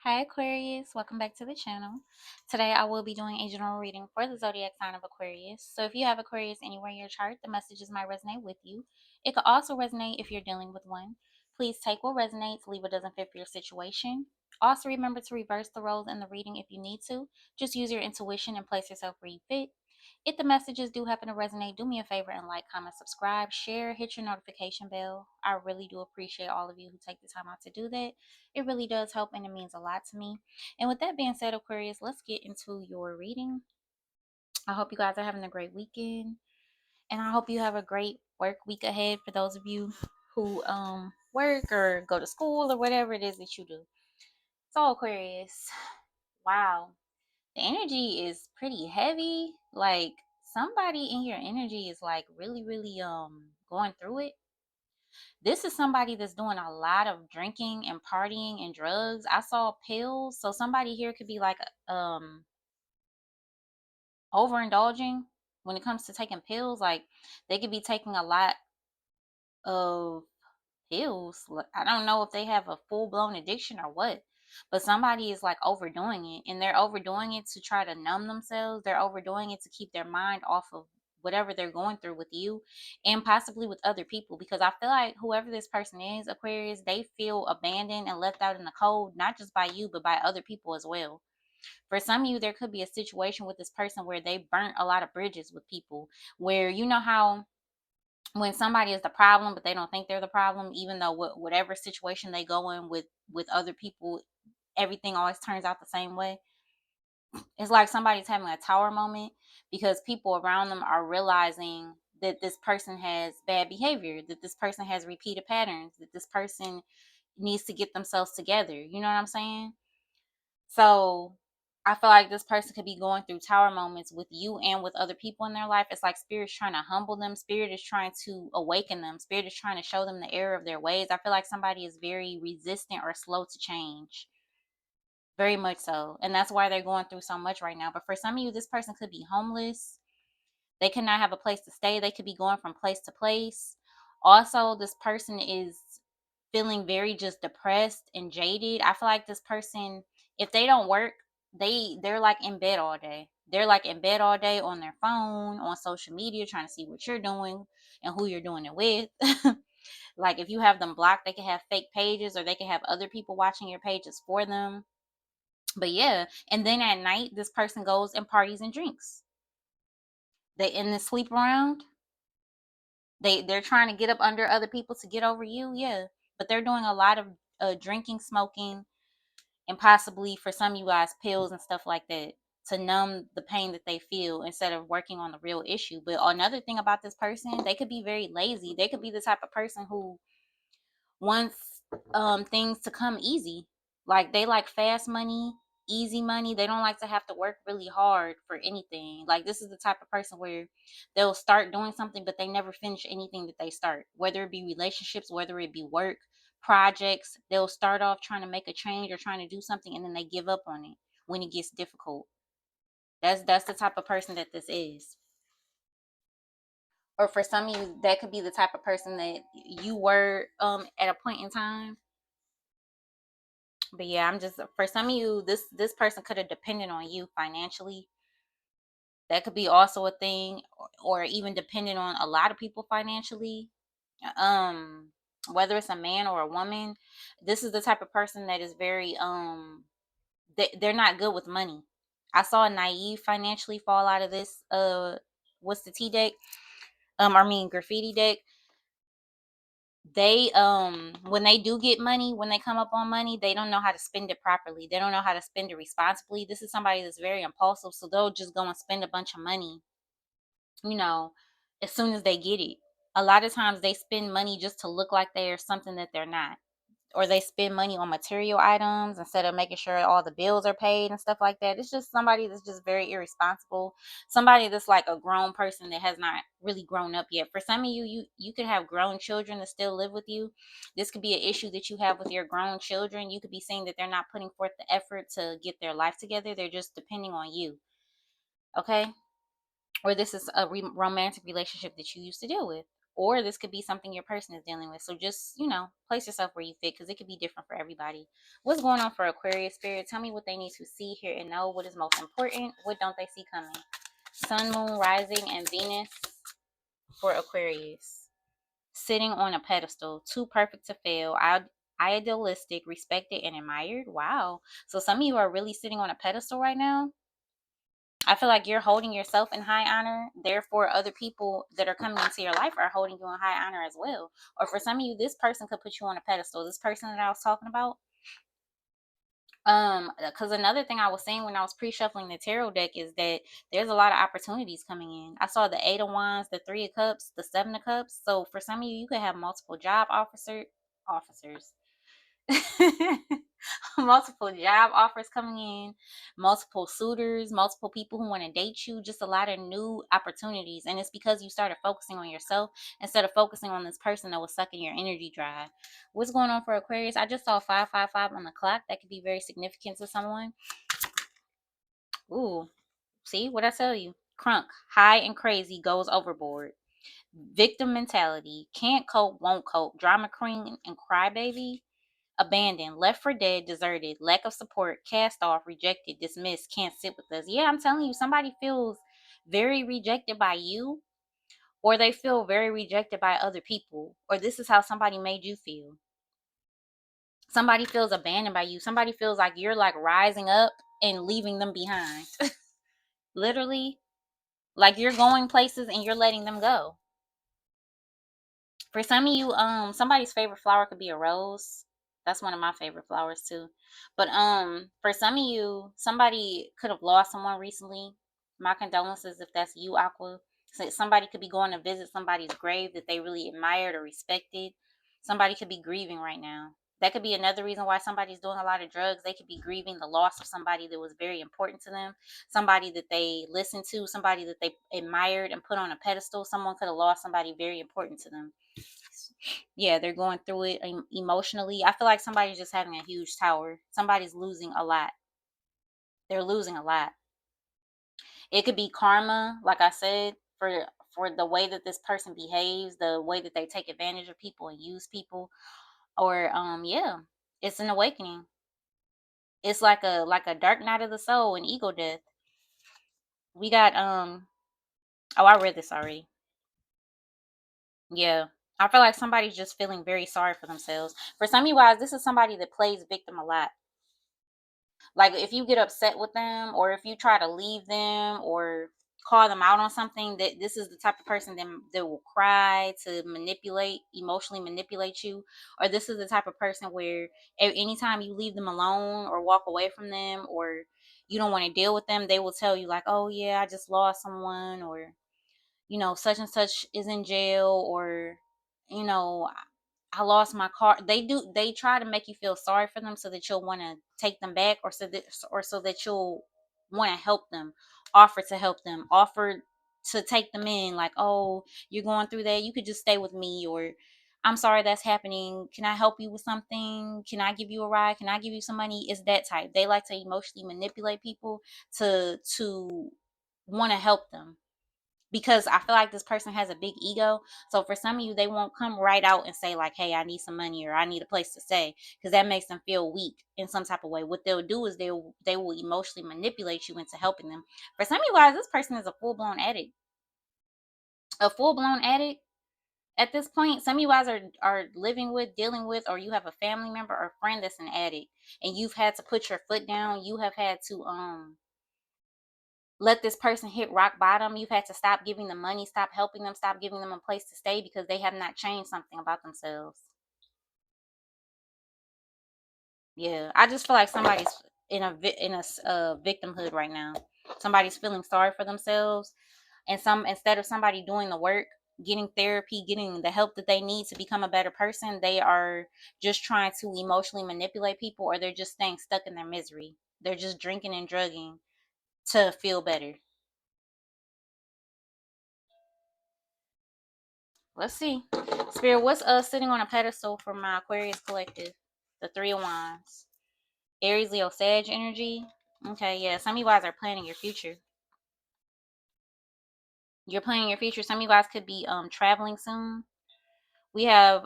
Hi Aquarius, welcome back to the channel. Today I will be doing a general reading for the zodiac sign of Aquarius. So if you have Aquarius anywhere in your chart, the messages might resonate with you. It could also resonate if you're dealing with one. Please take what resonates, leave what doesn't fit for your situation. Also remember to reverse the roles in the reading if you need to. Just use your intuition and place yourself where you fit. If the messages do happen to resonate, do me a favor and like, comment, subscribe, share, hit your notification bell. I really do appreciate all of you who take the time out to do that. It really does help and it means a lot to me. And with that being said, Aquarius, let's get into your reading. I hope you guys are having a great weekend. And I hope you have a great work week ahead for those of you who work or go to school or whatever it is that you do. So Aquarius, wow. The energy is pretty heavy. Like somebody in your energy is like really going through it. This is somebody that's doing a lot of drinking and partying and drugs. I saw pills. So somebody here could be like overindulging when it comes to taking pills. Like they could be taking a lot of pills. I don't know if they have a full-blown addiction or what, but somebody is like overdoing it, and they're overdoing it to try to numb themselves. They're overdoing it to keep their mind off of whatever they're going through with you and possibly with other people, because I feel like whoever this person is, Aquarius, they feel abandoned and left out in the cold, not just by you but by other people as well. For some of you, there could be a situation with this person where they burnt a lot of bridges with people, where you know how when somebody is the problem but they don't think they're the problem, even though whatever situation they go in with other people, everything always turns out the same way. It's like somebody's having a tower moment because people around them are realizing that this person has bad behavior, that this person has repeated patterns, that this person needs to get themselves together. You know what I'm saying? So I feel like this person could be going through tower moments with you and with other people in their life. It's like spirit's trying to humble them. Spirit is trying to awaken them. Spirit is trying to show them the error of their ways. I feel like somebody is very resistant or slow to change. Very much so. And that's why they're going through so much right now. But for some of you, this person could be homeless. They could not have a place to stay. They could be going from place to place. Also, this person is feeling very just depressed and jaded. I feel like this person, if they don't work, they're like in bed all day. They're like in bed all day on their phone, on social media, trying to see what you're doing and who you're doing it with. Like if you have them blocked, they can have fake pages or they can have other people watching your pages for them. But yeah, and then at night, this person goes and parties and drinks. They in the sleep around. They're trying to get up under other people to get over you, yeah. But they're doing a lot of drinking, smoking, and possibly for some of you guys pills and stuff like that to numb the pain that they feel instead of working on the real issue. But another thing about this person, they could be very lazy. They could be the type of person who wants things to come easy. Like they like fast money, easy money. They don't like to have to work really hard for anything. Like this is the type of person where they'll start doing something but they never finish anything that they start. Whether it be relationships, whether it be work, projects, they'll start off trying to make a change or trying to do something and then they give up on it when it gets difficult. That's the type of person that this is. Or for some of you, that could be the type of person that you were at a point in time. But yeah, I'm just, for some of you, this person could have depended on you financially. That could be also a thing, or even dependent on a lot of people financially. Um, Whether it's a man or a woman, this is the type of person that is very they're not good with money. I saw a naive financially fall out of this. What's the T deck? I mean graffiti deck. They when they do get money, when they come up on money, they don't know how to spend it properly. They don't know how to spend it responsibly. This is somebody that's very impulsive, so they'll just go and spend a bunch of money, you know, as soon as they get it. A lot of times they spend money just to look like they are something that they're not, or they spend money on material items instead of making sure all the bills are paid and stuff like that. It's just somebody that's just very irresponsible. Somebody that's like a grown person that has not really grown up yet. For some of you, you could have grown children that still live with you. This could be an issue that you have with your grown children. You could be saying that they're not putting forth the effort to get their life together. They're just depending on you. Okay? Or this is a romantic relationship that you used to deal with. or this could be something your person is dealing with. So just, place yourself where you fit, because it could be different for everybody. What's going on for Aquarius spirit? Tell me what they need to see, hear, and know. What is most important? What don't they see coming? Sun, moon, rising, and Venus for Aquarius. Sitting on a pedestal, too perfect to fail, idealistic, respected, and admired. Wow. So some of you are really sitting on a pedestal right now. I feel like you're holding yourself in high honor. Therefore, other people that are coming into your life are holding you in high honor as well. Or for some of you, this person could put you on a pedestal. This person that I was talking about. Because another thing I was saying when I was pre-shuffling the tarot deck is that there's a lot of opportunities coming in. I saw the Eight of Wands, the Three of Cups, the Seven of Cups. So for some of you, you could have multiple job officers. Multiple job offers coming in, multiple suitors, multiple people who want to date you, just a lot of new opportunities. And it's because you started focusing on yourself instead of focusing on this person that was sucking your energy dry. What's going on for Aquarius? I just saw 555 on the clock. That could be very significant to someone. Ooh, see what I tell you? Crunk, high and crazy, goes overboard. Victim mentality, can't cope, won't cope, drama queen and crybaby. Abandoned, left for dead, deserted, lack of support, cast off, rejected, dismissed, can't sit with us. Yeah, I'm telling you, somebody feels very rejected by you, or they feel very rejected by other people, or this is how somebody made you feel. Somebody feels abandoned by you. Somebody feels like you're like rising up and leaving them behind. Literally, like you're going places and you're letting them go. For some of you, somebody's favorite flower could be a rose. That's one of my favorite flowers too. But for some of you, somebody could have lost someone recently. My condolences if that's you, Aqua. So somebody could be going to visit somebody's grave that they really admired or respected. Somebody could be grieving right now. That could be another reason why somebody's doing a lot of drugs. They could be grieving the loss of somebody that was very important to them, somebody that they listened to, somebody that they admired and put on a pedestal. Someone could have lost somebody very important to them. Yeah, they're going through it emotionally. I feel like somebody's just having a huge tower. Somebody's losing a lot. They're losing a lot. It could be karma, like I said, for the way that this person behaves, the way that they take advantage of people and use people, or yeah, it's an awakening. It's like a dark night of the soul, an ego death. We got oh, I read this already. Yeah. I feel like somebody's just feeling very sorry for themselves. For some of you guys, this is somebody that plays victim a lot. Like if you get upset with them, or if you try to leave them or call them out on something, that this is the type of person that will cry to emotionally manipulate you. Or this is the type of person where anytime you leave them alone or walk away from them, or you don't want to deal with them, they will tell you like, oh yeah, I just lost someone, or such and such is in jail, or you know I lost my car. They try to make you feel sorry for them so that you'll want to take them back, or so that you'll want to help them, offer to help them, offer to take them in, like, oh, you're going through that, you could just stay with me, or I'm sorry that's happening. Can I help you with something? Can I give you a ride? Can I give you some money? It's that type. They like to emotionally manipulate people to want to help them, because I feel like this person has a big ego. So for some of you, they won't come right out and say like, "Hey, I need some money," or "I need a place to stay," because that makes them feel weak in some type of way. What they'll do is they will emotionally manipulate you into helping them. For some of you guys, this person is a full blown addict. A full blown addict. At this point, some of you guys are living with, dealing with, or you have a family member or friend that's an addict, and you've had to put your foot down. You have had to let this person hit rock bottom. You've had to stop giving them money, stop helping them, stop giving them a place to stay because they have not changed something about themselves. Yeah, I just feel like somebody's in a victimhood right now. Somebody's feeling sorry for themselves, and instead of somebody doing the work, getting therapy, getting the help that they need to become a better person, they are just trying to emotionally manipulate people, or they're just staying stuck in their misery. They're just drinking and drugging to feel better. Let's see. Spirit, what's sitting on a pedestal for my Aquarius collective? The Three of Wands. Aries, Leo, Sag energy. Okay, yeah. Some of you guys are planning your future. You're planning your future. Some of you guys could be traveling soon. We have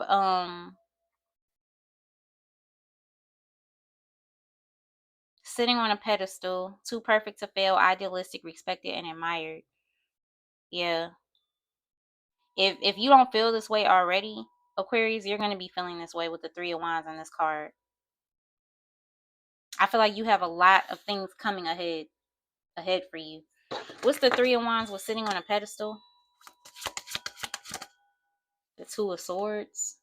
sitting on a pedestal, too perfect to fail, idealistic, respected, and admired. Yeah. If you don't feel this way already, Aquarius, you're gonna be feeling this way with the Three of Wands on this card. I feel like you have a lot of things coming ahead for you. What's the Three of Wands with sitting on a pedestal? The Two of Swords.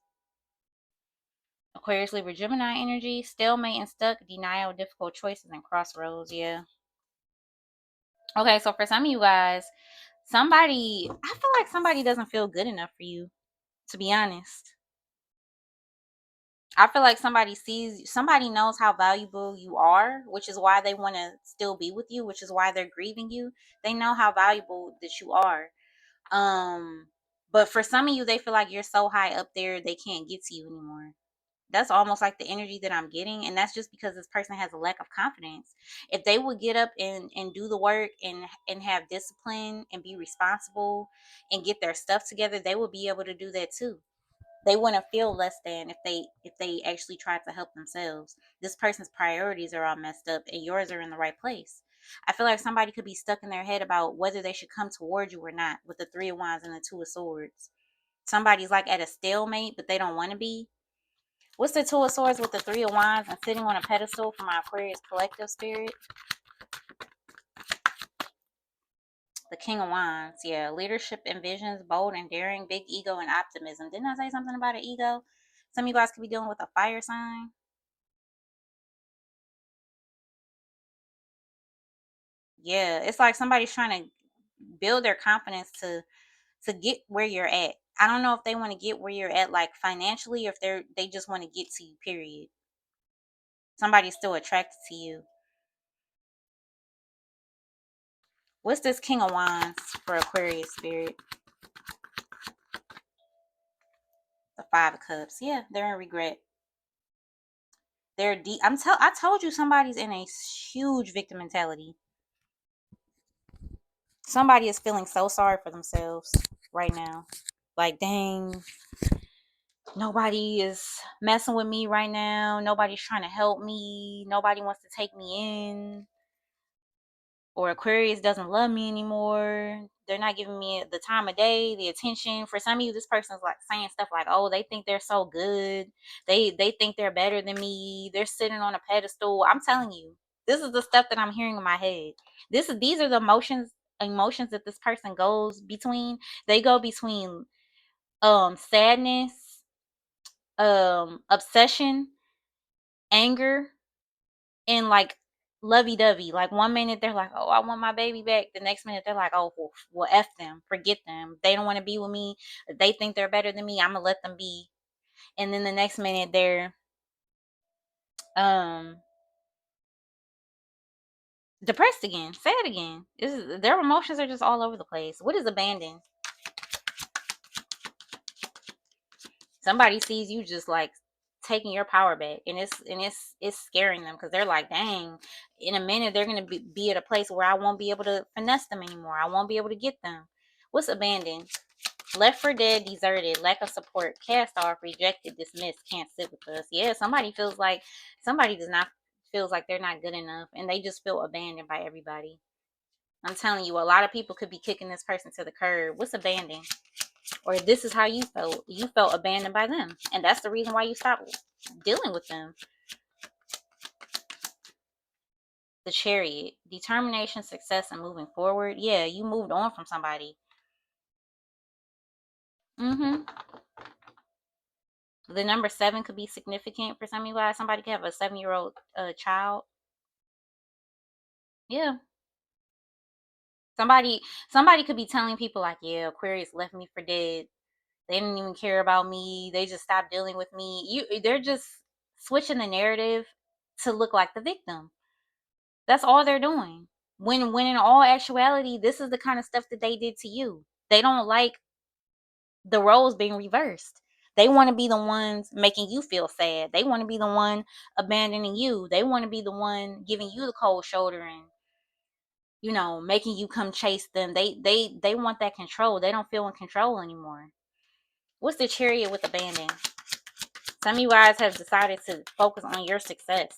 Aquarius, Libra, Gemini energy, stalemate and stuck, denial, difficult choices, and crossroads. Yeah. Okay, so for some of you guys, I feel like somebody doesn't feel good enough for you, to be honest. I feel like somebody knows how valuable you are, which is why they want to still be with you, which is why they're grieving you. They know how valuable that you are. But for some of you, they feel like you're so high up there, they can't get to you anymore. That's almost like the energy that I'm getting, and that's just because this person has a lack of confidence. If they would get up and do the work and have discipline and be responsible and get their stuff together, they would be able to do that too. They wouldn't feel less than if they actually tried to help themselves. This person's priorities are all messed up and yours are in the right place. I feel like somebody could be stuck in their head about whether they should come toward you or not with the Three of Wands and the Two of Swords. Somebody's like at a stalemate, but they don't want to be. What's the Two of Swords with the Three of Wands and sitting on a pedestal for my Aquarius collective spirit? The King of Wands. Yeah, leadership and visions, bold and daring, big ego and optimism. Didn't I say something about an ego? Some of you guys could be dealing with a fire sign. Yeah, it's like somebody's trying to build their confidence to get where you're at. I don't know if they want to get where you're at like financially or if they just want to get to you, period. Somebody's still attracted to you. What's this King of Wands for Aquarius spirit? The Five of Cups. Yeah, they're in regret. They're deep. I told you somebody's in a huge victim mentality. Somebody is feeling so sorry for themselves right now. Like, dang, nobody is messing with me right now. Nobody's trying to help me. Nobody wants to take me in. Or Aquarius doesn't love me anymore. They're not giving me the time of day, the attention. For some of you, this person's like saying stuff like, "Oh, they think they're so good. They think they're better than me. They're sitting on a pedestal." I'm telling you, this is the stuff that I'm hearing in my head. These are the emotions that this person goes between. They go between sadness, obsession, anger, and like lovey-dovey. Like one minute they're like, "Oh, I want my baby back." The next minute they're like, "Oh, well, F them, forget them. They don't want to be with me. They think they're better than me. I'm gonna let them be." And then the next minute they're um depressed again, sad again. Their emotions are just all over the place. What is abandon? Somebody sees you just like taking your power back, and it's scaring them because they're like, dang, in a minute they're gonna be at a place where I won't be able to finesse them anymore. I won't be able to get them. What's abandoned? Left for dead, deserted, lack of support, cast off, rejected, dismissed, can't sit with us. Yeah, somebody does not feels like they're not good enough, and they just feel abandoned by everybody. I'm telling you, a lot of people could be kicking this person to the curb. What's abandoned? Or this is how you felt. You felt abandoned by them, and that's the reason why you stopped dealing with them. The Chariot, determination, success, and moving forward. Yeah, you moved on from somebody. Mm-hmm. The number 7 could be significant for some of you guys. Somebody could have a 7-year-old child. Yeah. Somebody could be telling people like, yeah, Aquarius left me for dead. They didn't even care about me. They just stopped dealing with me. They're just switching the narrative to look like the victim. That's all they're doing. When in all actuality, this is the kind of stuff that they did to you. They don't like the roles being reversed. They want to be the ones making you feel sad. They want to be the one abandoning you. They want to be the one giving you the cold shoulder and making you come chase them. They want that control. They don't feel in control anymore. What's the Chariot with abandon? Some of you guys have decided to focus on your success,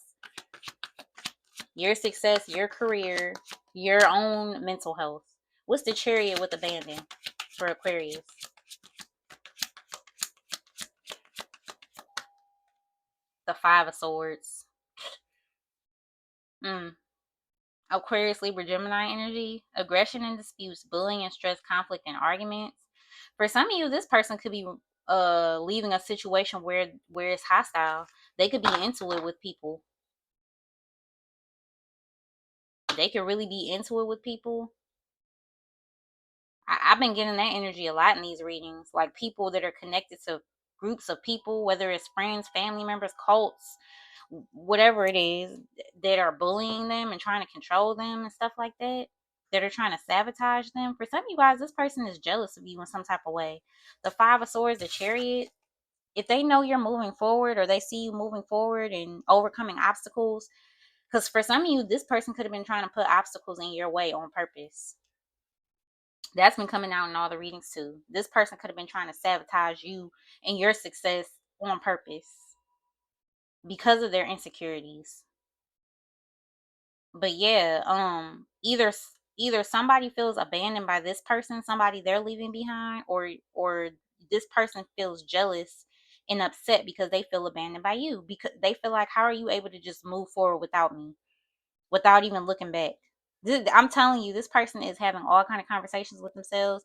your career, your own mental health. What's the Chariot with abandon for Aquarius? The Five of Swords. Aquarius, Libra, Gemini energy. Aggression and disputes, bullying and stress, conflict and arguments. For some of you, this person could be leaving a situation where it's hostile. They could be into it with people. They could really be into it with people. I've been getting that energy a lot in these readings. Like people that are connected to groups of people, whether it's friends, family members, cults, whatever it is, that are bullying them and trying to control them and stuff like that, that are trying to sabotage them. For some of you guys, this person is jealous of you in some type of way. The Five of Swords, the Chariot, if they know you're moving forward or they see you moving forward and overcoming obstacles, because for some of you, this person could have been trying to put obstacles in your way on purpose. That's been coming out in all the readings too. This person could have been trying to sabotage you and your success on purpose because of their insecurities. But yeah, either somebody feels abandoned by this person, somebody they're leaving behind, or this person feels jealous and upset because they feel abandoned by you, because they feel like, how are you able to just move forward without me, without even looking back? I'm telling you, this person is having all kind of conversations with themselves,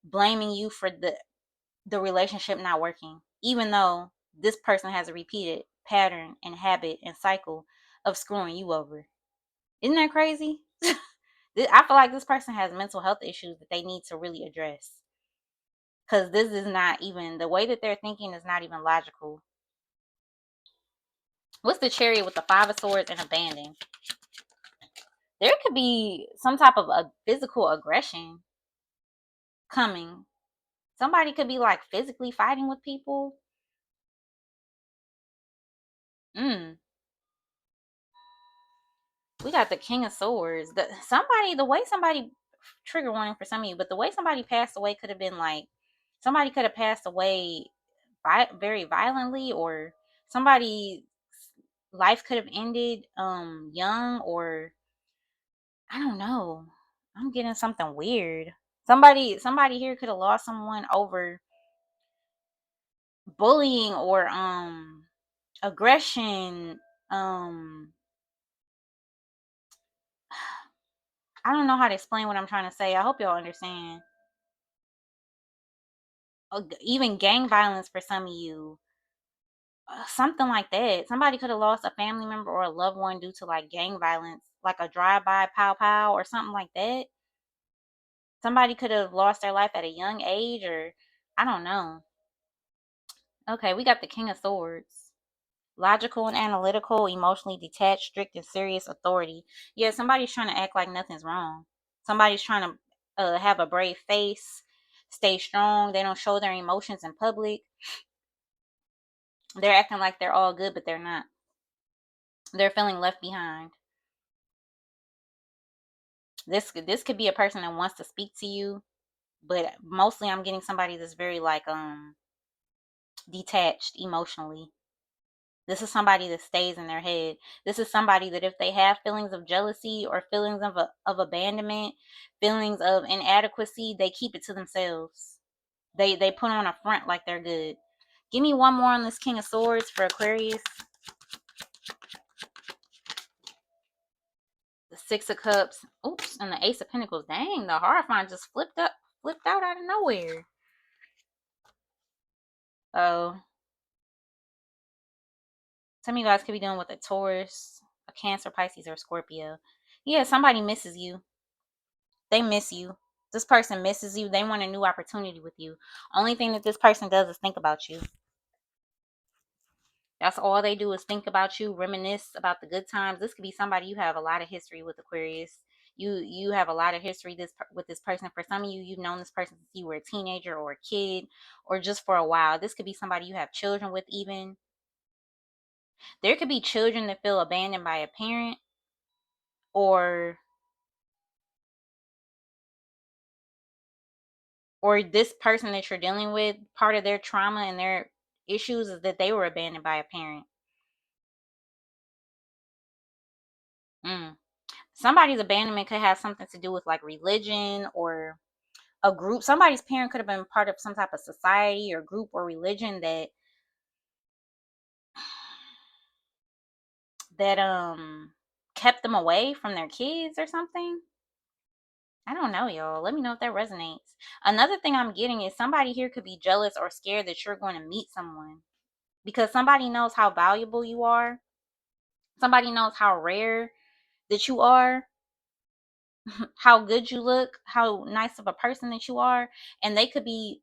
blaming you for the relationship not working, even though this person has a repeated pattern and habit and cycle of screwing you over. Isn't that crazy? I feel like this person has mental health issues that they need to really address, because this is not even, the way that they're thinking is not even logical. What's the Chariot with the Five of Swords and abandon? There could be some type of a physical aggression coming. Somebody could be like physically fighting with people. Mm. We got the King of Swords. The way somebody, trigger warning for some of you, but the way somebody passed away could have been like, somebody could have passed away very violently, or somebody's life could have ended young, or I don't know. I'm getting something weird. Somebody here could have lost someone over bullying or aggression. um I don't know how to explain what I'm trying to say. I hope y'all understand. Even gang violence for some of you. Something like that. Somebody could have lost a family member or a loved one due to like gang violence, like a drive-by pow pow or something like that. Somebody could have lost their life at a young age, or I don't know. Okay, we got the King of Swords. Logical and analytical, emotionally detached, strict and serious authority. Yeah, somebody's trying to act like nothing's wrong. Somebody's trying to have a brave face, stay strong. They don't show their emotions in public. They're acting like they're all good, but they're not. They're feeling left behind. This could be a person that wants to speak to you, but mostly I'm getting somebody that's very like detached emotionally. This is somebody that stays in their head. This is somebody that if they have feelings of jealousy or feelings of abandonment, feelings of inadequacy, they keep it to themselves. They put on a front like they're good. Give me one more on this King of Swords for Aquarius. The Six of Cups. Oops, and the Ace of Pentacles. Dang, the Hierophant just flipped out of nowhere. Oh, some of you guys could be dealing with a Taurus, a Cancer, Pisces, or Scorpio. Yeah, somebody misses you. They miss you. This person misses you. They want a new opportunity with you. Only thing that this person does is think about you. That's all they do is think about you, reminisce about the good times. This could be somebody you have a lot of history with, Aquarius. You have a lot of history with this person. For some of you, you've known this person since you were a teenager or a kid, or just for a while. This could be somebody you have children with even. There could be children that feel abandoned by a parent, or or this person that you're dealing with, part of their trauma and their issues is that they were abandoned by a parent. Mm. Somebody's abandonment could have something to do with like religion or a group. Somebody's parent could have been part of some type of society or group or religion that kept them away from their kids or something. I don't know, y'all. Let me know if that resonates. Another thing I'm getting is somebody here could be jealous or scared that you're going to meet someone because somebody knows how valuable you are. Somebody knows how rare that you are, how good you look, how nice of a person that you are, and they could be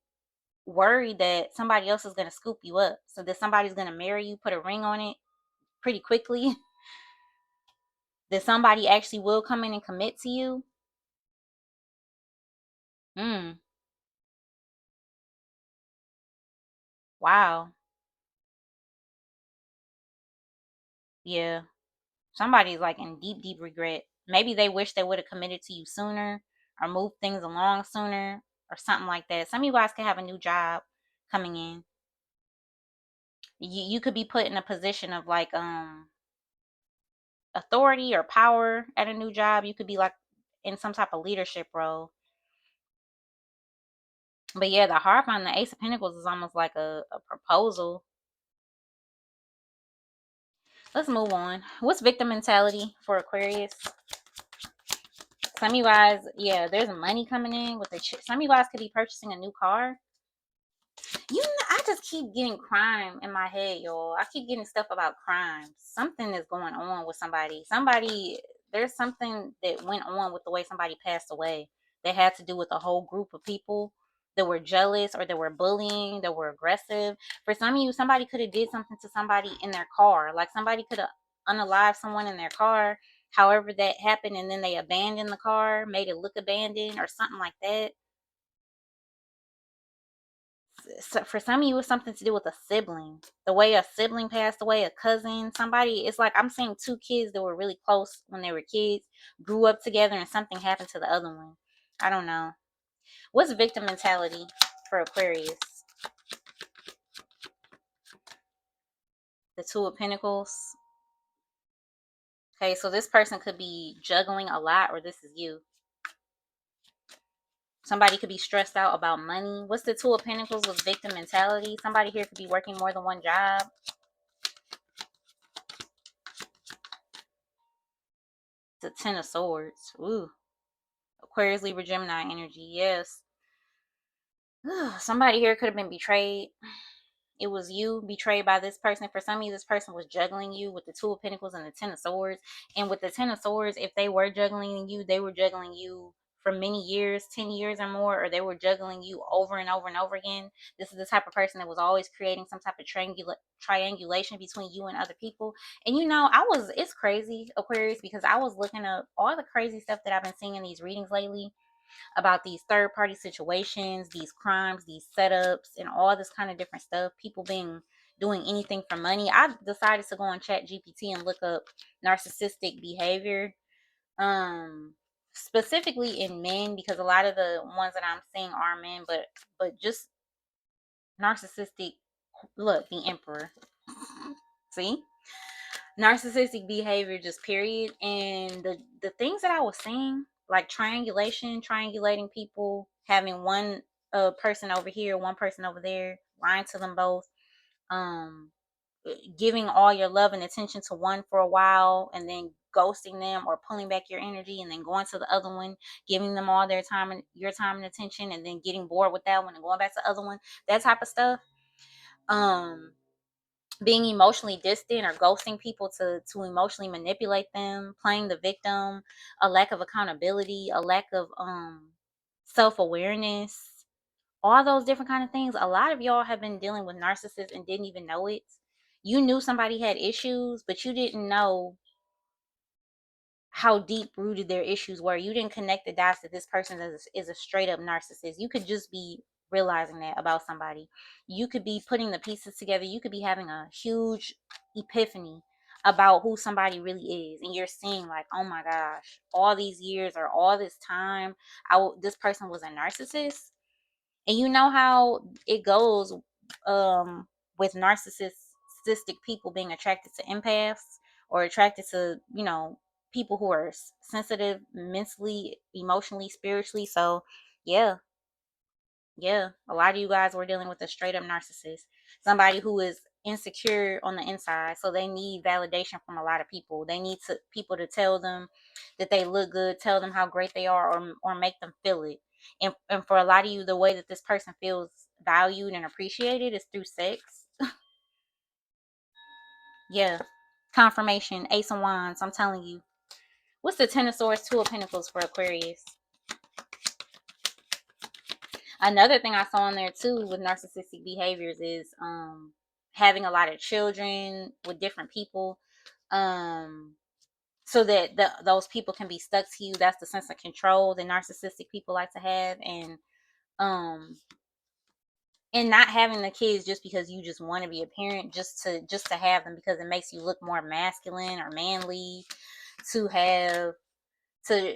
worried that somebody else is going to scoop you up. So that somebody's going to marry you, put a ring on it pretty quickly, that somebody actually will come in and commit to you. Mm, wow. Yeah. Somebody's like in deep, deep regret. Maybe they wish they would have committed to you sooner or moved things along sooner or something like that. Some of you guys could have a new job coming in. You could be put in a position of like authority or power at a new job. You could be like in some type of leadership role. But yeah, the Hierophant and the Ace of Pentacles is almost like a proposal. Let's move on. What's victim mentality for Aquarius? Some of you guys, yeah, there's money coming in with the. Some of you guys could be purchasing a new car. You know, I just keep getting crime in my head, y'all. I keep getting stuff about crime. Something is going on with somebody. There's something that went on with the way somebody passed away that had to do with a whole group of people that were jealous or that were bullying, that were aggressive. For some of you, somebody could have did something to somebody in their car. Like somebody could have unalived someone in their car, however that happened, and then they abandoned the car, made it look abandoned or something like that. So for some of you, it's something to do with a sibling. The way a sibling passed away, a cousin, somebody. It's like I'm seeing two kids that were really close when they were kids, grew up together, and something happened to the other one. I don't know. What's victim mentality for Aquarius? The Two of Pentacles. Okay, so this person could be juggling a lot, or this is you. Somebody could be stressed out about money. What's the Two of Pentacles with victim mentality? Somebody here could be working more than one job. The Ten of Swords. Ooh. Aquarius, Libra, Gemini energy. Yes. Somebody here could have been betrayed. It was you betrayed by this person. For some of you, this person was juggling you with the Two of Pentacles and the Ten of Swords. And with the Ten of Swords, if they were juggling you, they were juggling you for many years, 10 years or more, or they were juggling you over and over and over again. This is the type of person that was always creating some type of triangulation between you and other people. And it's crazy, Aquarius, because I was looking up all the crazy stuff that I've been seeing in these readings lately about these third party situations, these crimes, these setups, and all this kind of different stuff. People being doing anything for money. I decided to go on Chat GPT and look up narcissistic behavior. Specifically in men, because a lot of the ones that I'm seeing are men, but just narcissistic. Look, the Emperor. See? Narcissistic behavior, just period. And the things that I was seeing, like triangulating people, having one person over here, one person over there, lying to them both, um giving all your love and attention to one for a while and then ghosting them or pulling back your energy and then going to the other one, giving them all their time and your time and attention, and then getting bored with that one and going back to the other one, that type of stuff. um being emotionally distant or ghosting people to emotionally manipulate them, playing the victim, a lack of accountability, a lack of self-awareness, all those different kind of things. A lot of y'all have been dealing with narcissists and didn't even know it. You knew somebody had issues, but you didn't know how deep rooted their issues were. You didn't connect the dots that this person is a straight up narcissist. You could just be realizing that about somebody. You could be putting the pieces together. You could be having a huge epiphany about who somebody really is, and you're seeing like, oh my gosh, all these years or all this time, this person was a narcissist. And you know how it goes with narcissistic people being attracted to empaths, or attracted to, people who are sensitive mentally, emotionally, spiritually. So yeah, yeah, a lot of you guys were dealing with a straight up narcissist, somebody who is insecure on the inside, so they need validation from a lot of people. They need people to tell them that they look good, tell them how great they are, or make them feel it. And for a lot of you, the way that this person feels valued and appreciated is through sex. Yeah, confirmation, Ace of Wands. I'm telling you. What's the Ten of Swords, Two of Pentacles for Aquarius? Another thing I saw in there too with narcissistic behaviors is having a lot of children with different people, um so that those people can be stuck to you. That's the sense of control that narcissistic people like to have. Um and not having the kids just because you just want to be a parent, just to have them because it makes you look more masculine or manly, to have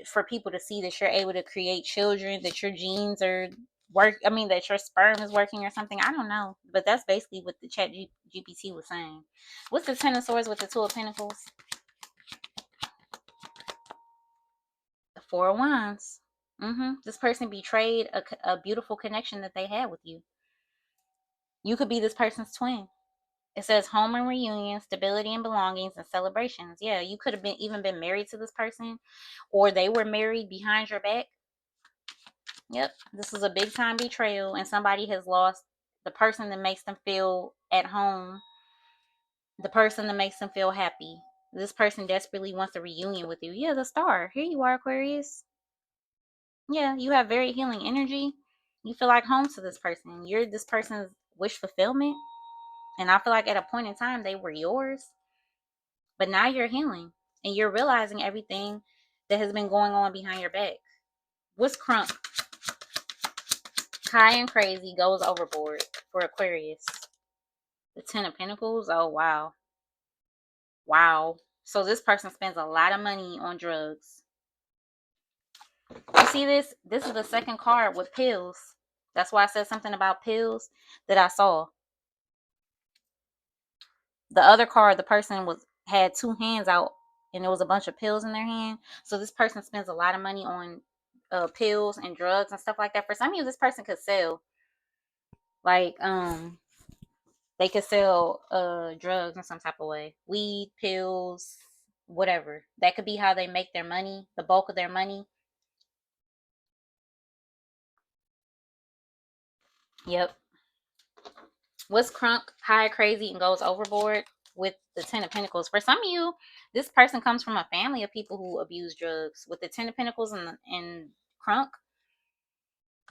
for people to see that you're able to create children, that your genes are that your sperm is working or something. I don't know, but that's basically what the GPT was saying. What's the Ten of Swords with the Two of Pentacles? The Four of Wands. This person betrayed a beautiful connection that they had with you. You could be this person's twin. It says home and reunion, stability and belongings, and celebrations. Yeah, you could have even been married to this person, or they were married behind your back. Yep, this is a big time betrayal, and somebody has lost the person that makes them feel at home, the person that makes them feel happy. This person desperately wants a reunion with you. Yeah, the Star. Here you are, Aquarius. Yeah, you have very healing energy. You feel like home to this person. You're this person's wish fulfillment. And I feel like at a point in time, they were yours. But now you're healing and you're realizing everything that has been going on behind your back. What's crunk? High and crazy goes overboard for Aquarius. The Ten of Pentacles. Oh, wow. Wow. So this person spends a lot of money on drugs. You see this? This is the second card with pills. That's why I said something about pills that I saw. The other card, the person had two hands out and there was a bunch of pills in their hand. So this person spends a lot of money on pills and drugs and stuff like that. For some of you, this person could sell like they could sell drugs in some type of way, weed, pills, whatever. That could be how they make their money, the bulk of their money. Yep. What's crunk, high, crazy, and goes overboard with the Ten of Pentacles? For some of you, this person comes from a family of people who abuse drugs. With the Ten of Pentacles and crunk,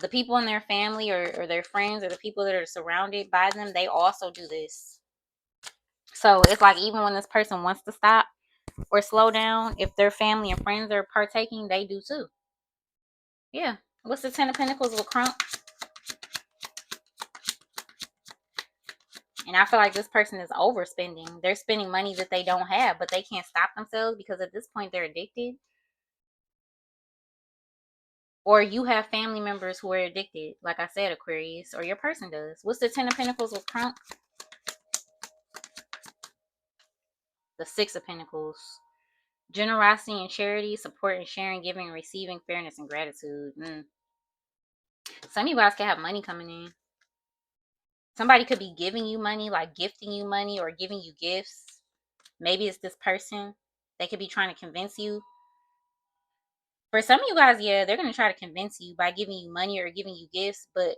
the people in their family or their friends or the people that are surrounded by them, they also do this. So it's like even when this person wants to stop or slow down, if their family and friends are partaking, they do too. Yeah. What's the Ten of Pentacles with crunk? And I feel like this person is overspending. They're spending money that they don't have, but they can't stop themselves because at this point they're addicted. Or you have family members who are addicted, like I said, Aquarius, or your person does. What's the Ten of Pentacles with crunk? The Six of Pentacles. Generosity and charity, support and sharing, giving and receiving, fairness and gratitude. Some of you guys can have money coming in. Somebody could be giving you money, like gifting you money or giving you gifts. Maybe it's this person. They could be trying to convince you. For some of you guys, yeah, they're going to try to convince you by giving you money or giving you gifts. But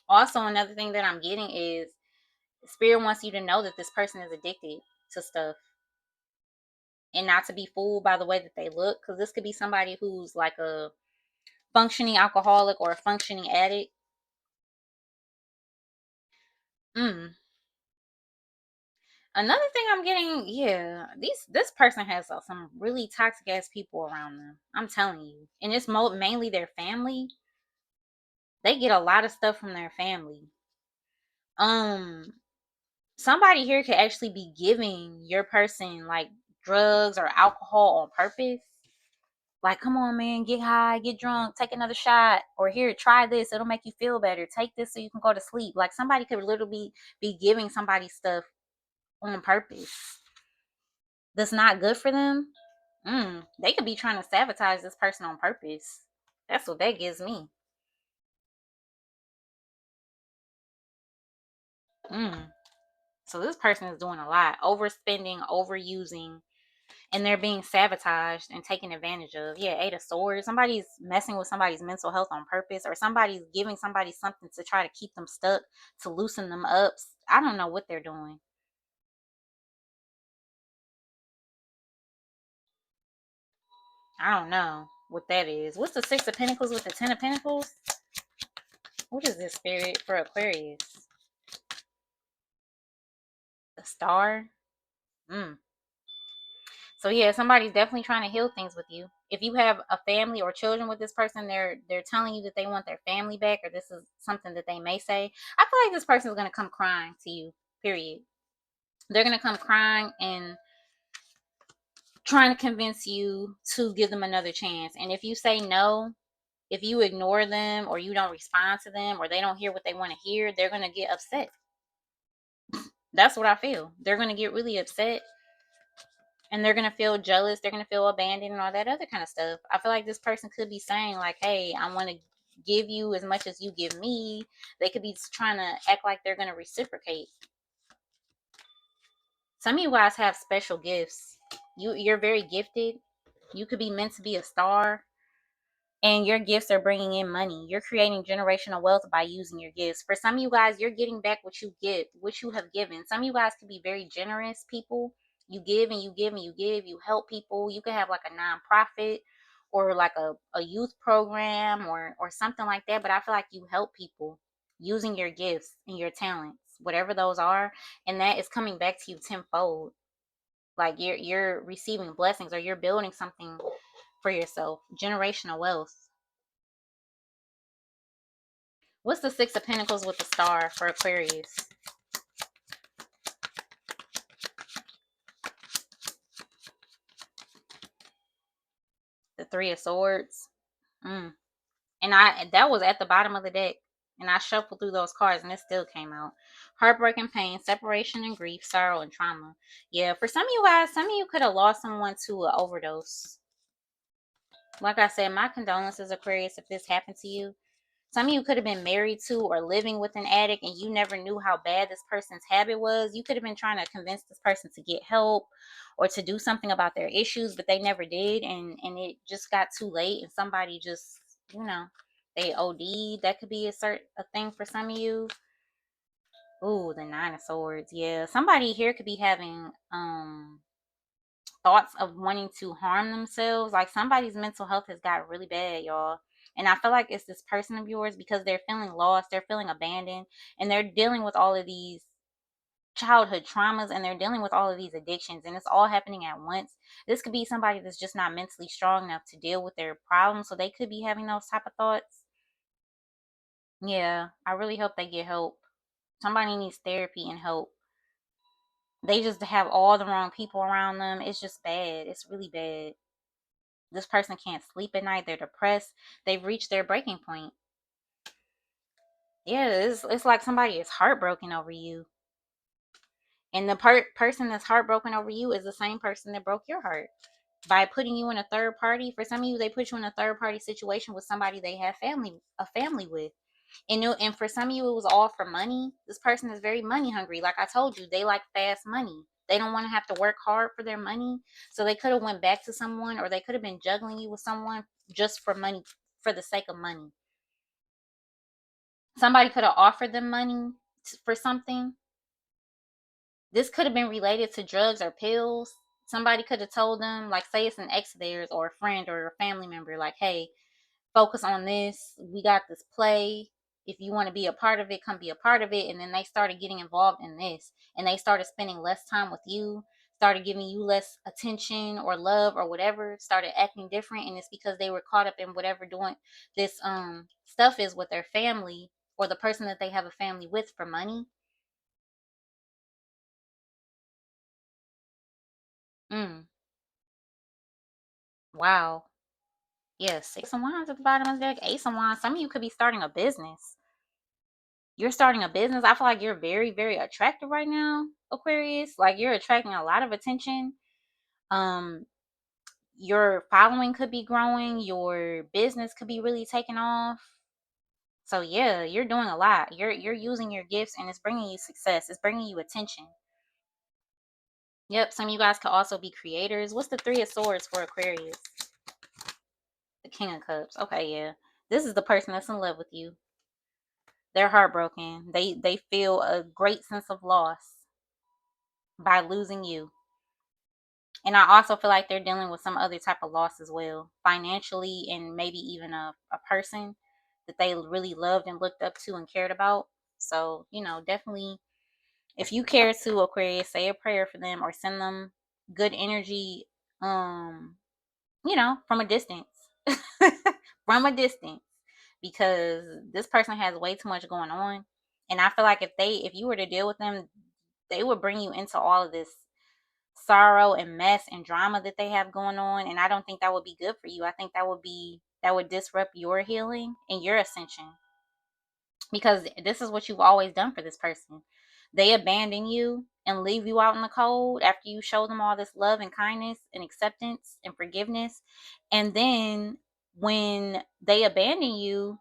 also another thing that I'm getting is Spirit wants you to know that this person is addicted to stuff and not to be fooled by the way that they look. Because this could be somebody who's like a functioning alcoholic or a functioning addict. Another thing I'm getting, yeah, this person has some really toxic ass people around them. I'm telling you, and it's mainly their family. They get a lot of stuff from their family. Somebody here could actually be giving your person like drugs or alcohol on purpose. Like, come on, man, get high, get drunk, take another shot, or here, try this. It'll make you feel better. Take this so you can go to sleep. Like, somebody could literally be giving somebody stuff on purpose that's not good for them. They could be trying to sabotage this person on purpose. That's what that gives me. Mm. So this person is doing a lot, overspending, overusing, and they're being sabotaged and taken advantage of. Yeah, Eight of Swords. Somebody's messing with somebody's mental health on purpose, or somebody's giving somebody something to try to keep them stuck, to loosen them up. I don't know what they're doing. I don't know what that is. What's the Six of Pentacles with the Ten of Pentacles? What is this spirit for Aquarius? The Star? Mm. So yeah, somebody's definitely trying to heal things with you. If you have a family or children with this person, they're telling you that they want their family back, or this is something that they may say. I feel like this person is gonna come crying to you. Period. They're gonna come crying and trying to convince you to give them another chance. And if you say no, if you ignore them or you don't respond to them or they don't hear what they want to hear, they're gonna get upset. That's what I feel. They're gonna get really upset and they're gonna feel jealous, they're gonna feel abandoned and all that other kind of stuff. I feel like this person could be saying like, hey, I want to give you as much as you give me. They could be trying to act like they're gonna reciprocate. Some of you guys have special gifts. You're very gifted. You could be meant to be a star, and your gifts are bringing in money. You're creating generational wealth by using your gifts. For some of you guys, you're getting back what you give, what you have given. Some of you guys could be very generous people. You give and you give and you give. You help people. You could have like a nonprofit or like a youth program or something like that. But I feel like you help people using your gifts and your talents, whatever those are, and that is coming back to you tenfold. Like you're receiving blessings or you're building something for yourself. Generational wealth. What's the Six of Pentacles with the Star for Aquarius? The Three of Swords. Mm. And that was at the bottom of the deck. And I shuffled through those cards and it still came out. Heartbreak and pain, separation and grief, sorrow and trauma. Yeah, for some of you guys, some of you could have lost someone to an overdose. Like I said, my condolences, Aquarius, if this happened to you. Some of you could have been married to or living with an addict and you never knew how bad this person's habit was. You could have been trying to convince this person to get help or to do something about their issues, but they never did. And it just got too late and somebody just, you know, they OD'd. That could be a thing for some of you. Ooh, the Nine of Swords. Yeah. Somebody here could be having thoughts of wanting to harm themselves. Like somebody's mental health has got really bad, y'all. And I feel like it's this person of yours because they're feeling lost, they're feeling abandoned, and they're dealing with all of these childhood traumas and they're dealing with all of these addictions and it's all happening at once. This could be somebody that's just not mentally strong enough to deal with their problems, so they could be having those type of thoughts. Yeah, I really hope they get help. Somebody needs therapy and help. They just have all the wrong people around them. It's just bad. It's really bad. This person can't sleep at night. They're depressed. They've reached their breaking point. Yeah, it's like somebody is heartbroken over you. And the person that's heartbroken over you is the same person that broke your heart by putting you in a third party. For some of you, they put you in a third party situation with somebody they have a family with. And for some of you, it was all for money. This person is very money hungry. Like I told you, they like fast money. They don't want to have to work hard for their money. So they could have went back to someone, or they could have been juggling you with someone just for money, for the sake of money. Somebody could have offered them money for something. This could have been related to drugs or pills. Somebody could have told them, like, say it's an ex of theirs or a friend or a family member, like, hey, focus on this. We got this play. If you want to be a part of it, come be a part of it. And then they started getting involved in this and they started spending less time with you, started giving you less attention or love or whatever, started acting different. And it's because they were caught up in whatever doing this stuff is with their family or the person that they have a family with for money. Mm, wow. Yes, Six of Wands at the bottom of the deck, Ace of Wands. Some of you could be starting a business. You're starting a business. I feel like you're very, very attractive right now, Aquarius. Like you're attracting a lot of attention. Um, your following could be growing. Your business could be really taking off. So yeah, you're doing a lot. You're using your gifts, and it's bringing you success. It's bringing you attention. Yep. Some of you guys could also be creators. What's the Three of Swords for Aquarius? The King of Cups. Okay, yeah. This is the person that's in love with you. They're heartbroken. They feel a great sense of loss by losing you. And I also feel like they're dealing with some other type of loss as well, financially, and maybe even a person that they really loved and looked up to and cared about. So, definitely, if you care to, Aquarius, say a prayer for them or send them good energy, from a distance. From a distance. Because this person has way too much going on. And I feel like if you were to deal with them, they would bring you into all of this sorrow and mess and drama that they have going on, and I don't think that would be good for you. I think that would disrupt your healing and your ascension, because this is what you've always done for this person. They abandon you and leave you out in the cold after you show them all this love and kindness and acceptance and forgiveness, and then when they abandon you,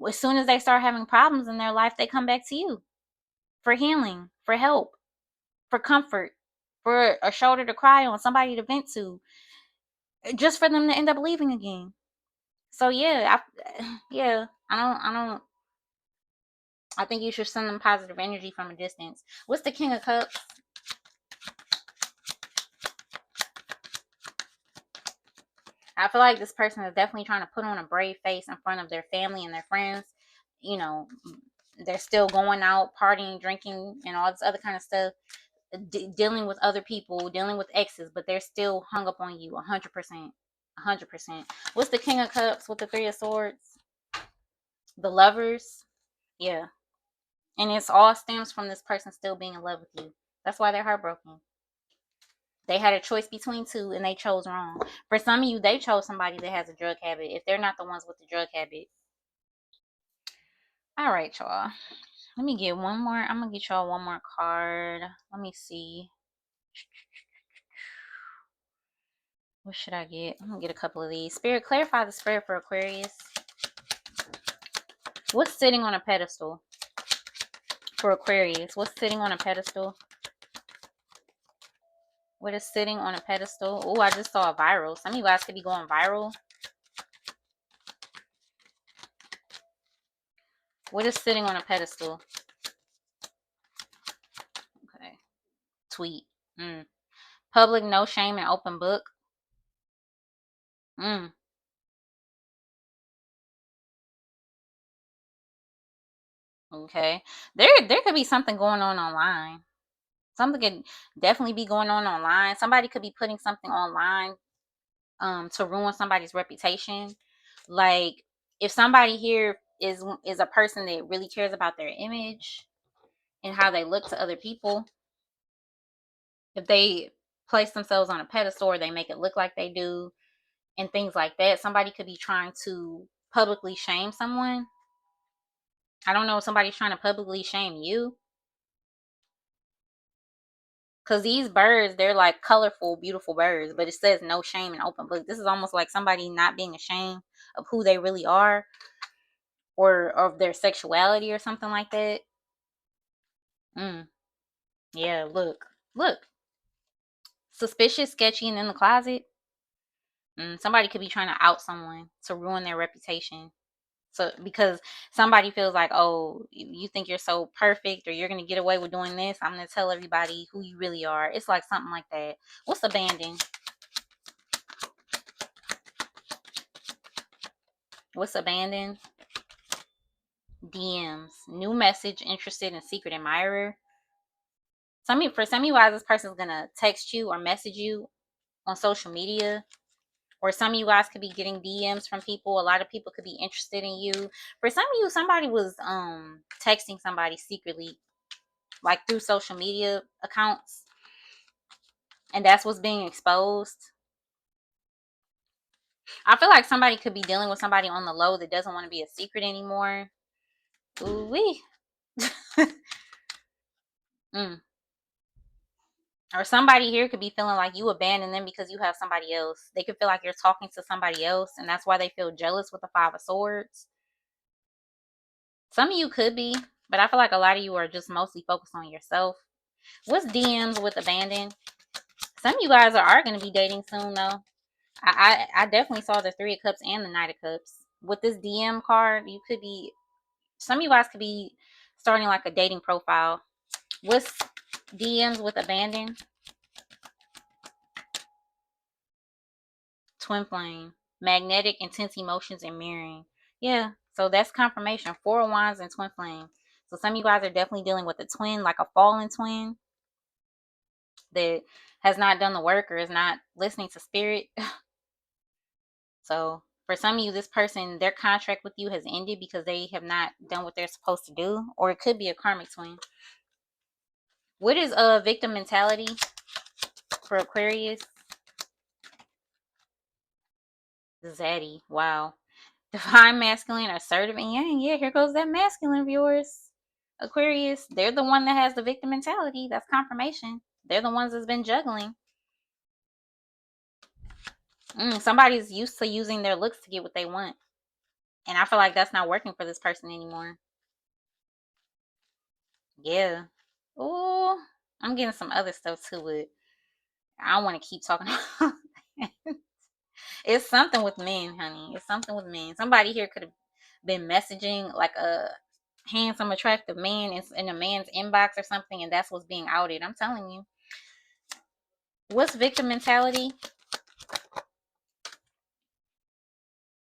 as soon as they start having problems in their life, they come back to you for healing, for help, for comfort, for a shoulder to cry on, somebody to vent to, just for them to end up leaving again. So yeah, yeah, I think you should send them positive energy from a distance. What's the King of Cups? I feel like this person is definitely trying to put on a brave face in front of their family and their friends. You know, they're still going out, partying, drinking, and all this other kind of stuff, dealing with other people, dealing with exes, but they're still hung up on you 100%. 100%. What's the King of Cups with the Three of Swords? The Lovers. Yeah. And it's all stems from this person still being in love with you. That's why they're heartbroken. They had a choice between two and they chose wrong. For some of you, they chose somebody that has a drug habit if they're not the ones with the drug habit. All right, y'all. Let me get one more. I'm going to get y'all one more card. Let me see. What should I get? I'm going to get a couple of these. Spirit, clarify the spread for Aquarius. What's sitting on a pedestal for Aquarius? What's sitting on a pedestal? What is sitting on a pedestal? Oh, I just saw a viral. Some of you guys could be going viral. What is sitting on a pedestal? Okay. Tweet. Public, no shame, and open book. Okay. There could be something going on online. Something could definitely be going on online. Somebody could be putting something online to ruin somebody's reputation. Like, if somebody here is a person that really cares about their image and how they look to other people, if they place themselves on a pedestal or they make it look like they do and things like that, somebody could be trying to publicly shame someone. I don't know if somebody's trying to publicly shame you, because these birds, they're like colorful, beautiful birds, but it says no shame and open book. This is almost like somebody not being ashamed of who they really are, or of their sexuality or something like that. Yeah, look, suspicious, sketchy, and in the closet. Somebody could be trying to out someone to ruin their reputation. So because somebody feels like, oh, you think you're so perfect or you're gonna get away with doing this, I'm gonna tell everybody who you really are. It's like something like that. What's abandon? What's abandon? DMs, new message, interested in secret admirer. For some of you guys, this person's gonna text you or message you on social media, or some of you guys could be getting DMs from people. A lot of people could be interested in you. For some of you, somebody was texting somebody secretly, like through social media accounts, and that's what's being exposed. I feel like somebody could be dealing with somebody on the low that doesn't want to be a secret anymore. Ooh wee. Mm. Or somebody here could be feeling like you abandoned them because you have somebody else. They could feel like you're talking to somebody else, and that's why they feel jealous with the Five of Swords. Some of you could be, but I feel like a lot of you are just mostly focused on yourself. What's DMs with abandon? Some of you guys are going to be dating soon, though. I definitely saw the Three of Cups and the Knight of Cups. With this DM card, you could be, some of you guys could be starting like a dating profile. What's DMs with abandon? Twin flame, magnetic, intense emotions, and mirroring. Yeah, so that's confirmation. Four of Wands and twin flame. So some of you guys are definitely dealing with a twin, like a fallen twin that has not done the work or is not listening to spirit. So for some of you, this person, their contract with you has ended because they have not done what they're supposed to do, or it could be a karmic twin. What is a victim mentality for Aquarius? Zaddy. Wow. Divine masculine, assertive, and yang. Yeah, here goes that masculine, viewers. Aquarius, they're the one that has the victim mentality. That's confirmation. They're the ones that's been juggling. Somebody's used to using their looks to get what they want. And I feel like that's not working for this person anymore. Yeah. Oh, I'm getting some other stuff to it. I don't want to keep talking about it. It's something with men, honey. It's something with men. Somebody here could have been messaging like a handsome, attractive man in a man's inbox or something, and that's what's being outed. I'm telling you. What's victim mentality?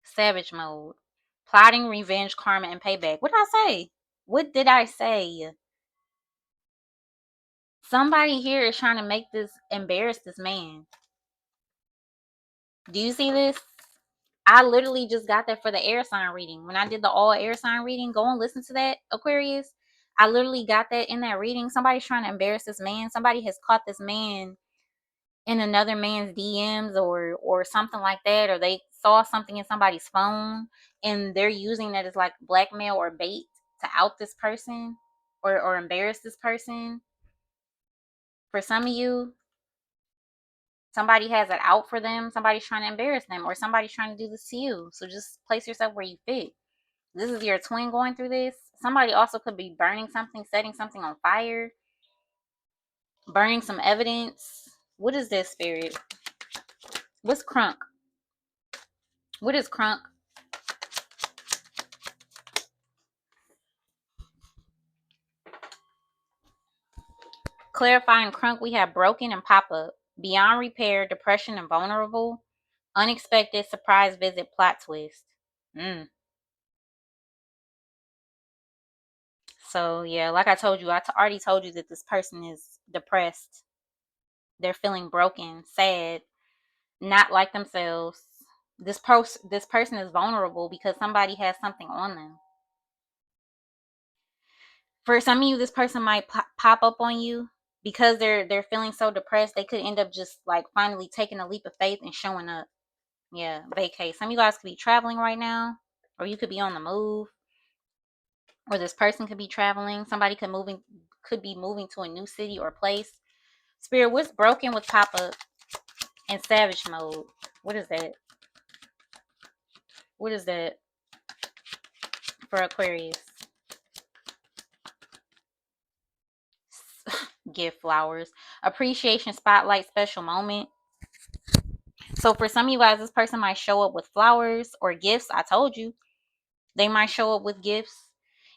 Savage mode. Plotting, revenge, karma, and payback. What did I say? What did I say? Somebody here is trying to embarrass this man. Do you see this? I literally just got that for the air sign reading. When I did the all air sign reading, go and listen to that, Aquarius. I literally got that in that reading. Somebody's trying to embarrass this man. Somebody has caught this man in another man's DMs or something like that, or they saw something in somebody's phone and they're using that as like blackmail or bait to out this person or embarrass this person. For some of you, somebody has it out for them, somebody's trying to embarrass them, or somebody's trying to do this to you. So just place yourself where you fit. This is your twin going through this. Somebody also could be burning something, setting something on fire, burning some evidence. What is this, spirit? What's crunk? What is crunk? Clarifying crunk, we have broken and pop up, beyond repair, depression and vulnerable, unexpected, surprise visit, plot twist. So yeah, like I told you, already told you that this person is depressed. They're feeling broken, sad, not like themselves. This person is vulnerable because somebody has something on them. For some of you, this person might pop up on you because they're feeling so depressed. They could end up just like finally taking a leap of faith and showing up. Yeah, vacate. Some of you guys could be traveling right now, or you could be on the move, or this person could be traveling. Somebody could be moving to a new city or place. Spirit, what's broken with pop up and savage mode? What is that? What is that for Aquarius? Gift flowers, appreciation, spotlight, special moment. So for some of you guys, this person might show up with flowers or gifts. I told you they might show up with gifts,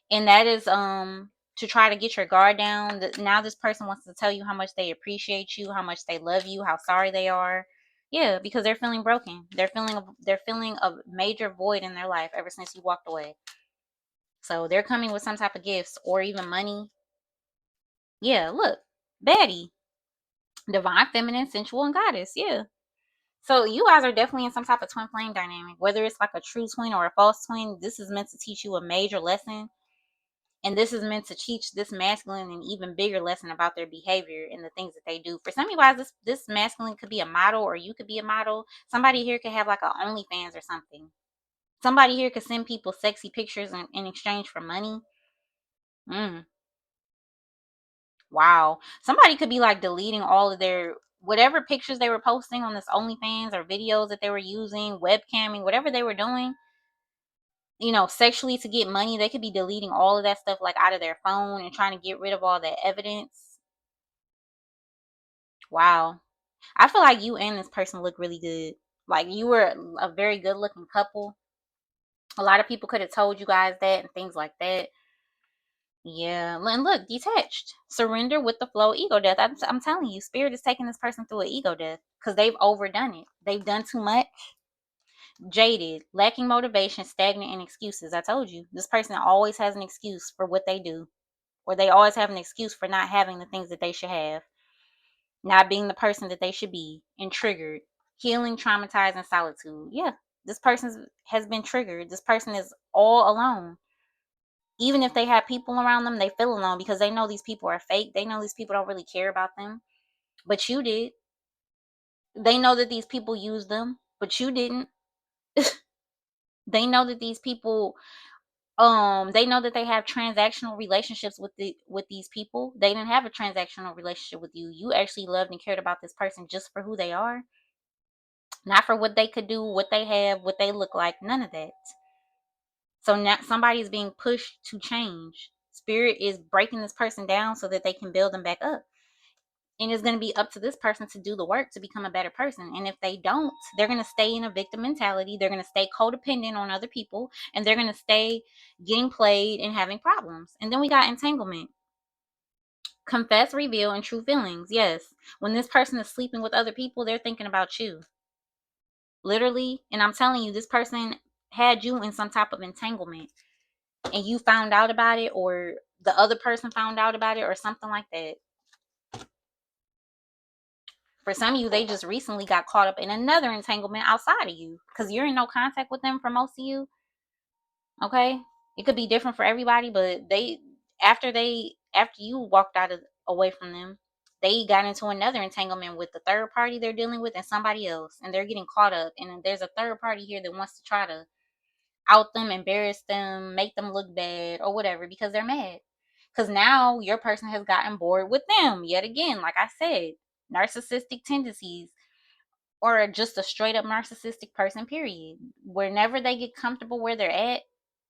and that is to try to get your guard down. Now this person wants to tell you how much they appreciate you, how much they love you, how sorry they are. Yeah, because they're feeling broken. They're feeling a major void in their life ever since you walked away. So they're coming with some type of gifts or even money. Yeah, look, baddie, divine, feminine, sensual, and goddess. Yeah. So you guys are definitely in some type of twin flame dynamic, whether it's like a true twin or a false twin. This is meant to teach you a major lesson. And this is meant to teach this masculine an even bigger lesson about their behavior and the things that they do. For some of you guys, this masculine could be a model, or you could be a model. Somebody here could have like a OnlyFans or something. Somebody here could send people sexy pictures in exchange for money. Mm, wow. Somebody could be like deleting all of their whatever pictures they were posting on this OnlyFans or videos that they were using, webcamming, whatever they were doing, sexually to get money. They could be deleting all of that stuff like out of their phone and trying to get rid of all that evidence. Wow. I feel like you and this person look really good. Like you were a very good looking couple. A lot of people could have told you guys that and things like that. Yeah, and look, detached, surrender with the flow, ego death. I'm telling you, spirit is taking this person through an ego death because they've overdone it. They've done too much. Jaded, lacking motivation, stagnant, and excuses. I told you, this person always has an excuse for what they do, or they always have an excuse for not having the things that they should have, not being the person that they should be, and triggered, healing, traumatized, and solitude. Yeah, this person has been triggered. This person is all alone. Even if they have people around them, they feel alone because they know these people are fake. They know these people don't really care about them. But you did. They know that these people use them, but you didn't. They know that these people they know that they have transactional relationships with these people. They didn't have a transactional relationship with you. You actually loved and cared about this person just for who they are, not for what they could do, what they have, what they look like, none of that. So now somebody's being pushed to change. Spirit is breaking this person down so that they can build them back up. And it's going to be up to this person to do the work to become a better person. And if they don't, they're going to stay in a victim mentality. They're going to stay codependent on other people, and they're going to stay getting played and having problems. And then we got entanglement. Confess, reveal, and true feelings. Yes. When this person is sleeping with other people, they're thinking about you. Literally. And I'm telling you, this person had you in some type of entanglement, and you found out about it, or the other person found out about it, or something like that. For some of you, they just recently got caught up in another entanglement outside of you because you're in no contact with them for most of you. Okay, it could be different for everybody, but after you walked away from them, they got into another entanglement with the third party they're dealing with and somebody else, and they're getting caught up. And there's a third party here that wants to try to out them, embarrass them, make them look bad or whatever because they're mad. Because now your person has gotten bored with them yet again. Like I said, narcissistic tendencies, or just a straight up narcissistic person, period. Whenever they get comfortable where they're at,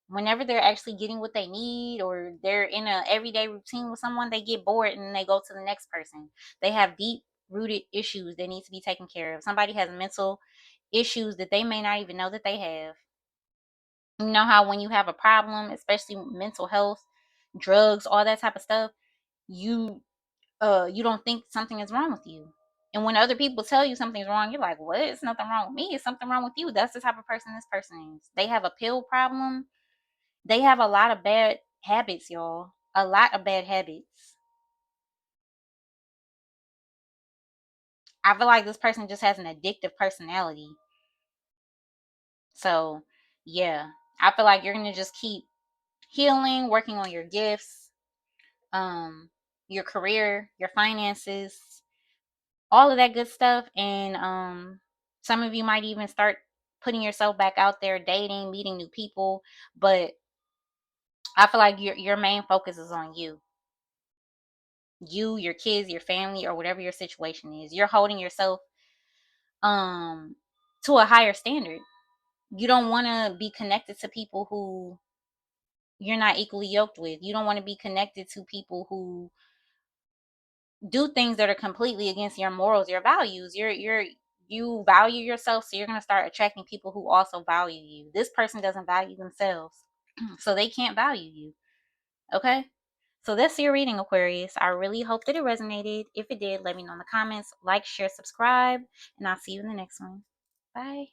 whenever they're actually getting what they need, or they're in a everyday routine with someone, they get bored and they go to the next person. They have deep rooted issues that need to be taken care of. Somebody has mental issues that they may not even know that they have. You know how when you have a problem, especially mental health, drugs, all that type of stuff, you you don't think something is wrong with you. And when other people tell you something's wrong, you're like, what? It's nothing wrong with me. It's something wrong with you. That's the type of person this person is. They have a pill problem. They have a lot of bad habits, y'all. A lot of bad habits. I feel like this person just has an addictive personality. So, yeah. I feel like you're going to just keep healing, working on your gifts, um, your career, your finances, all of that good stuff. And some of you might even start putting yourself back out there, dating, meeting new people. But I feel like your main focus is on you, your kids, your family, or whatever your situation is. You're holding yourself um to a higher standard. You don't want to be connected to people who you're not equally yoked with. You don't want to be connected to people who do things that are completely against your morals, your values. You value yourself, so you're going to start attracting people who also value you. This person doesn't value themselves, so they can't value you. Okay? So that's your reading, Aquarius. I really hope that it resonated. If it did, let me know in the comments. Like, share, subscribe, and I'll see you in the next one. Bye.